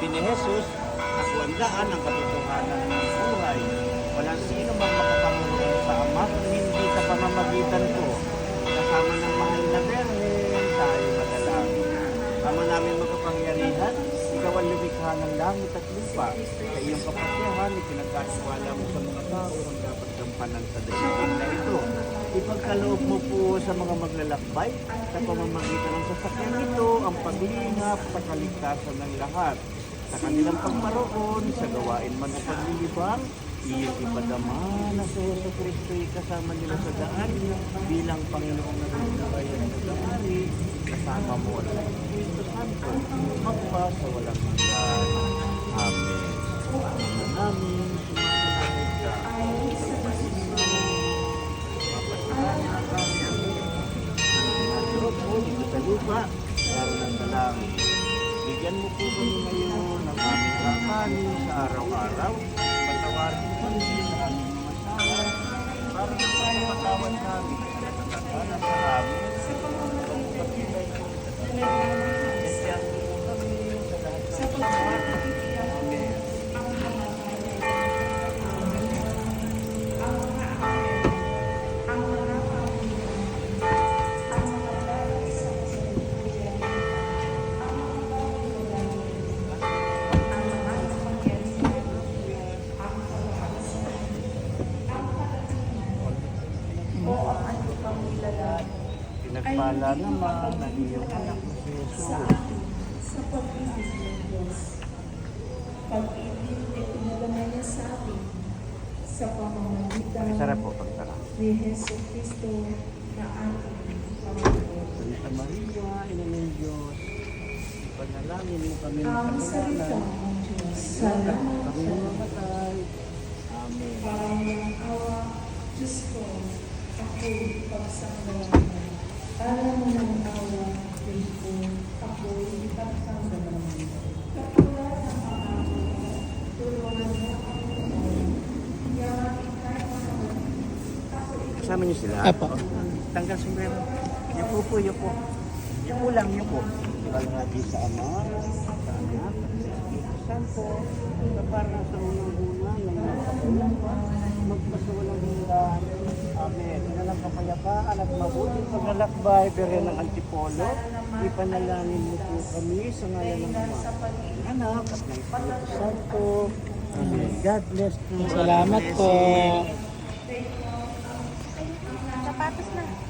Sabi ni Jesus, ako ang daan, ang katotohanan ng buhay. Walang sino mang makapangulong sa Ama, hindi sa pamamagitan ko. Kasama ng mga inaberhen, tayo madalangin. Ama namin makapangyarihan, ikaw ang lumikha ng langit at lupa. Sa iyong kapasyahan, ipinagkatiwala mo sa mga tao ang dapat gampanan sa daigdig na ito. Ipagkaloob mo po sa mga maglalakbay sa pamamagitan ng sasakyan nito ang paglingap sa kaligtasan ng lahat. Sa kanilang pagmaroon, sa gawain man o paglilibang, iyong ipadama na sa Yesu Kristo'y kasama nila sa daan bilang Panginoong nagbibigay at nag-aari, kasama mo at sa Espiritu Santo, magpa sa walang hanggan. Amen. Ama namin, sumasalangit ka. Mapasalanan ang kami. Sinasarap mo dito sa lupa, lalo ng dalangin. Bigyan mo po kami ngayon ng aming kakanin sa araw-araw. Patawarin mo kami sa aming mga sala para sa pagpatawad namin at natatala sa amin sa pagpapatibay ko sa Diyos. Kaya po kami sa lahat ng pagpapatibay. Amen. Pinagpala naman na iyong anak na si Jesus. Sa pag-ibig ng Diyos. Pag-ibig ay pinadala niya sa atin sa pamamagitan Sarap po, pagsarap. ni Jesu Cristo na ating Panginoon. Santa Maria, Ina ng Diyos, ipanalangin mo kami ng Ang salita kasalanan. ng Diyos. Salamat Kami sa mamatay. Amen. parang ng awa, Diyos ko, ako'y pagsanggalan. Para mo ng awa, Diyos ko, ako'y pagsanggalan. Katulad ng pangako, tulungan mo ako. Yaman kahit ano, ako'y Kasama niyo sila? Apo. Tanggal sombrero. Yupo po, yupo. Yupo lang, yupo. Palagi sa Ama, sa Anak, at sa Espiritu Santo, na para sa unang-una ng mga kapayapaan, magpasawalang hanggan. Amen. Nalang kapayapaan at mabuting paglalakbay, bere ng Antipolo, ipanalangin mo po kami sa ngalan ng Ama, ng Anak, at ng Espiritu Santo. Amen. God bless you. Salamat po. sapatos na.